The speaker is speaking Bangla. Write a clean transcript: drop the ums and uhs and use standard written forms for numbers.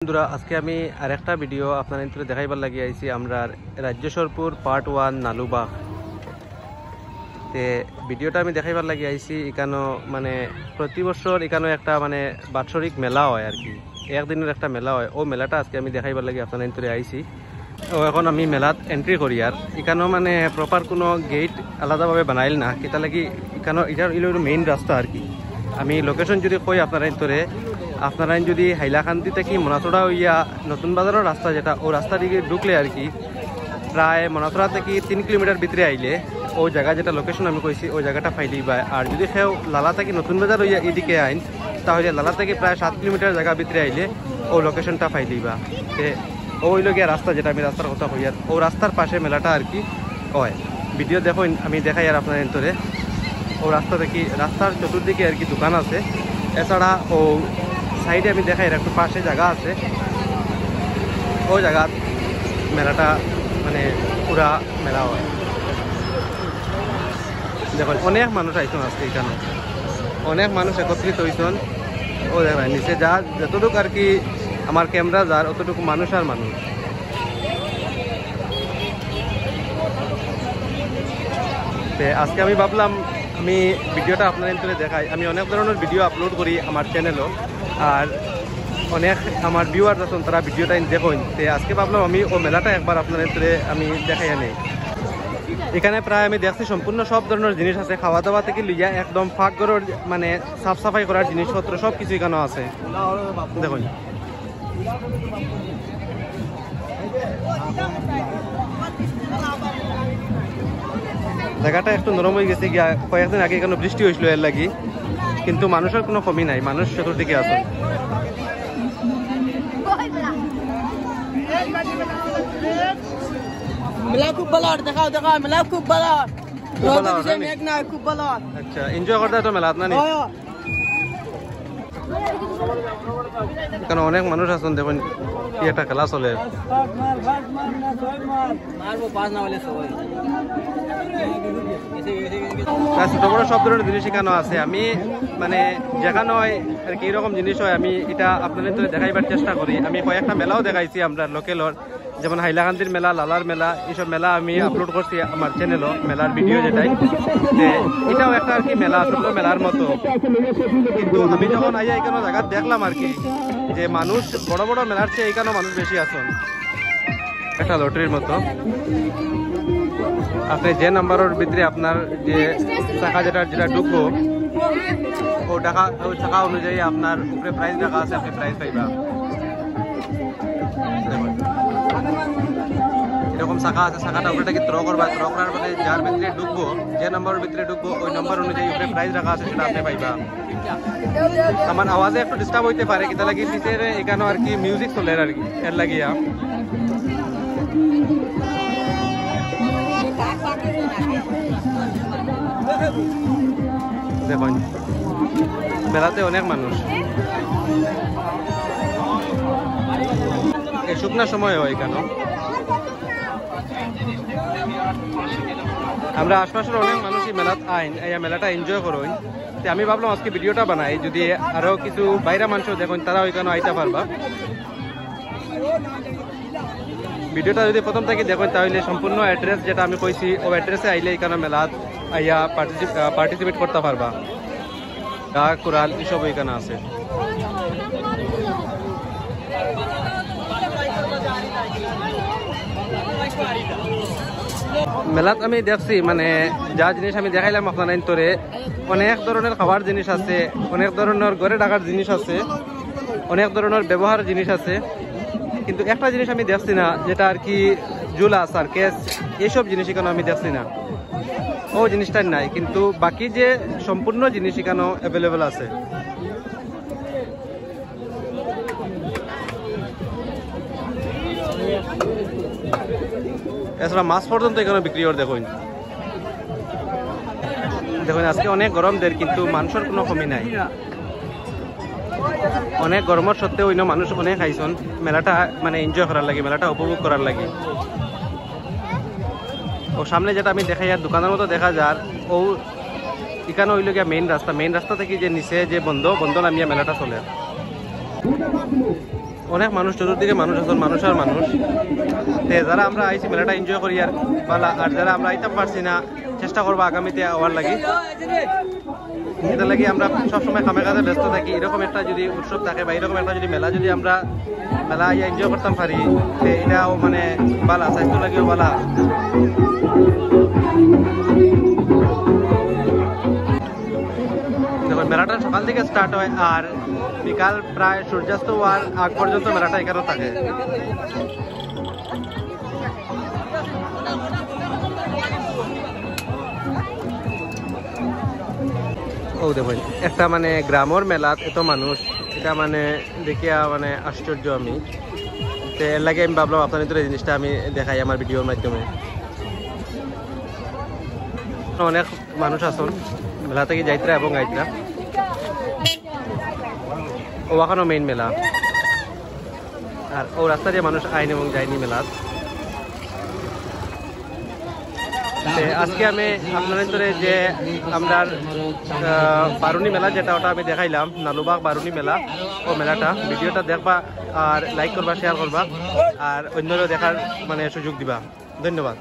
বন্ধুরা আজকে আমি আরেকটা ভিডিও আপনার ইন্ট্রো দেখাইবার লাগি আইছি আমরা রাজ্যসরপুর পার্ট 1 নালুবাগ তে ভিডিওটা আমি দেখাইবার লাগি আইছি এখানো মানে প্রতি বছর এখানো একটা মানে বাৎসরিক মেলা হয় আর কি একদিনের একটা মেলা হয় ও মেলাটা আজকে আমি দেখাইবার লাগি আপনার ইন্ট্রো আইছি ও এখন আমি মেলাত এন্ট্রি করি আর এখানো মানে প্রপার কোনো গেট আলাদাভাবে বানাইল না কেতা লাগি এখানো এটার মেইন রাস্তা আর কি আমি লোকেশন যদি কই আপনারা ইন্ট্রে আপনারা যদি হাইলাকান্দি থেকে মনাচড়া হইয়া নতুন বাজারের রাস্তা যেটা ও রাস্তা দিকে ঢুকলে আর কি প্রায় মনাচড়া থেকে 3 কিলোমিটার ভিতরে আইলে ও জায়গা যেটা লোকেশন আমি কইছি ওই জায়গাটা ফাইলিবা আর যদি সেও লালা থেকে নতুন বাজার হইয়া এদিকে আইন তাহলে লালা থেকে প্রায় 7 কিলোমিটার জায়গা ভিতরে আইলে ও লোকেশনটা ফাইলিবা ওই লগিয়া রাস্তা যেটা আমি রাস্তার কথা কই আর ও রাস্তার পাশে মেলাটা আর কি হয় ভিডিও দেখো আমি দেখাই আর আপনার এন্তরে ও রাস্তা দেখি রাস্তার চতুর্দিকে আর কি দোকান আছে এছাড়া ও সাইডে আমি দেখাই একটু পাশে জায়গা আছে ও জায়গা মেলাটা মানে পুরা মেলা হয় দেখুন অনেক মানুষ আইসন আজকে এখানে অনেক মানুষ একত্রিত হয়েছেন ও দেখা নিচে যা যতটুকু আর কি আমার ক্যামেরা যার অতটুকু মানুষ আর মানুষ আজকে আমি ভাবলাম আমি ভিডিওটা আপনার ইন্টারে দেখাই আমি অনেক ধরনের ভিডিও আপলোড করি আমার চ্যানেলও আর অনেক আমার ভিউয়ার্স আছেন তারা ভিডিওটা দেখুন তো আজকে ভাবলাম আমি ও মেলাটা একবার আপনার ইন্টারে আমি দেখাই আনি এখানে প্রায় আমি দেখছি সম্পূর্ণ সব ধরনের জিনিস আছে খাওয়া দাওয়া থেকে লইয়া একদম পাকঘরের মানে সাফ সাফাই করার জিনিসপত্র সব কিছু এখানে আছে দেখুন জায়গাটা একটু নরম হয়ে গেছে গিয়া কয়েকদিন আগে এখানে বৃষ্টি হয়েছিল এর লাগি কিন্তু মানুষের কোনো কমি নাই মানুষ চতুর্দিকে আছে আচ্ছা এনজয় করতে তো মেলাত না এখানে অনেক মানুষ আছেন দেখুন কি একটা খেলা চলে ছোট বড় সব ধরনের জিনিস এখানে আছে আমি মানে যেখানে হয় আর কি এরকম জিনিস হয় আমি এটা আপনাদের তো দেখাইবার চেষ্টা করি আমি কয়েকটা মেলাও দেখাইছি আমরা লোকেলর যেমন হাইলাকান্দির মেলা লালার মেলা এইসব মেলা আমি আপলোড করছি আমার চ্যানেলও মেলার ভিডিও যেটাই এটাও একটা আর কি মেলা ছোট মেলার মতো কিন্তু আমি যখন আইয়া এখানে জায়গা দেখলাম আর কি যে মানুষ বড় বড় মেলার চেয়ে এখানেও মানুষ বেশি আছেন একটা লটারির মতো আপনি যে নাম্বারের ভিতরে আপনার যে টাকা যেটা ঢুকবো ও টাকা ওই টাকা অনুযায়ী আপনার উপরে প্রাইস রাখা আছে আপনি প্রাইস পাইবা এরকম শাখা আছে শাখাটা উপরেটাকে থ্রো করবা থ্রো করার পরে যার ভিতরে ঢুকবো যে নাম্বারের ভিতরে ঢুকবো ওই নাম্বার অনুযায়ী উপরে প্রাইস রাখা আছে সেটা আপনি পাইবা আমার আওয়াজে একটু ডিস্টার্ব হইতে পারে কিন্তু লাগি পিছের এখানে আর কি মিউজিক চলে আর কি এর লাগিয়া দেখুন মেলাতে অনেক মানুষ শুকনা সময় হয় কেন আমরা আশপাশের অনেক মানুষই মেলাত আইন এই মেলাটা এনজয় করুন আমি ভাবলাম আজকে ভিডিওটা বানাই যদি আরো কিছু বাইরে মানুষ দেখুন তারা ওইখানে আইতে পারবা ভিডিওটা যদি প্রথম থেকে দেখুন তাহলে সম্পূর্ণ অ্যাড্রেস যেটা আমি কইছি ও অ্যাড্রেসে আইলে এখানে মেলাত আইয়া পার্টিসিপেট করতে পারবা ডাক কোরাল এসব এখানে আছে মেলাত আমি দেখছি মানে যা জিনিস আমি দেখাইলাম আপনার ইন্তরে অনেক ধরনের খাবার জিনিস আছে অনেক ধরনের ঘরে রাখার জিনিস আছে অনেক ধরনের ব্যবহার জিনিস আছে কিন্তু একটা জিনিস আমি দেখছি না যেটা আর কি জুলা সার্কেস এইসব জিনিস এখানে আমি দেখছি না ও জিনিসটা নাই কিন্তু বাকি যে সম্পূর্ণ জিনিস এখানে অ্যাভেলেবেল আছে এছাড়া মাছ পর্যন্ত এখানে বিক্রি করে দেখুন দেখুন আজকে অনেক গরম দের কিন্তু মানুষের কোনো কমি নাই অনেক গরমের সত্ত্বেও অন্য মানুষ অনেক আইসন মেলাটা মানে এনজয় করার লাগে মেলাটা উপভোগ করার লাগে ও সামনে যেটা আমি দেখাই আর দোকানের মতো দেখা যার ও এখানে হইল গিয়া মেইন রাস্তা থেকে যে নিচে যে বন্ধ নামিয়া মেলাটা চলে অনেক মানুষ, চতুর্দিকে মানুষ আছেন, মানুষ আর মানুষ। তে যারা আমরা আইছি মেলাটা এনজয় করি আর পালা, আর যারা আমরা আইতাম পারছি না চেষ্টা করবো আগামীতে আওয়ার লাগি। এটার লাগি আমরা সবসময় কামে কাজে ব্যস্ত থাকি। এরকম একটা যদি উৎসব থাকে বা এরকম একটা যদি মেলা যদি আমরা মেলা এনজয় করতাম পারি, এটাও মানে বালা, স্বাস্থ্য লাগেও বালা। দেখুন মেলাটা সকাল থেকে স্টার্ট হয় আর বিকাল প্রায় সূর্যাস্ত হওয়ার আগ পর্যন্ত মেলাটা এখানে থাকে। ও দেখুন একটা মানে গ্রামের মেলাত এত মানুষ, এটা মানে দেখিয়া মানে আশ্চর্য আমি। তো এর লাগে আমি ভাবলাম আপনার এই জিনিসটা আমি দেখাই আমার ভিডিওর মাধ্যমে। অনেক মানুষ আসুন মেলা থেকে যাইতরা এবং আইতরা। ওখানেও মেইন মেলা, আর ও রাস্তা দিয়ে মানুষ আইন এবং যায়নি মেলাত। আজকে আমি আপনাদের ভিতরে যে আমরা বারুনি মেলা যেটা ওটা আমি দেখাইলাম, নালুবাগ বারুনি মেলা, ও মেলাটা ভিডিওটা দেখবা আর লাইক করবা, শেয়ার করবা আর অন্যরাও দেখার মানে সুযোগ দিবা। ধন্যবাদ।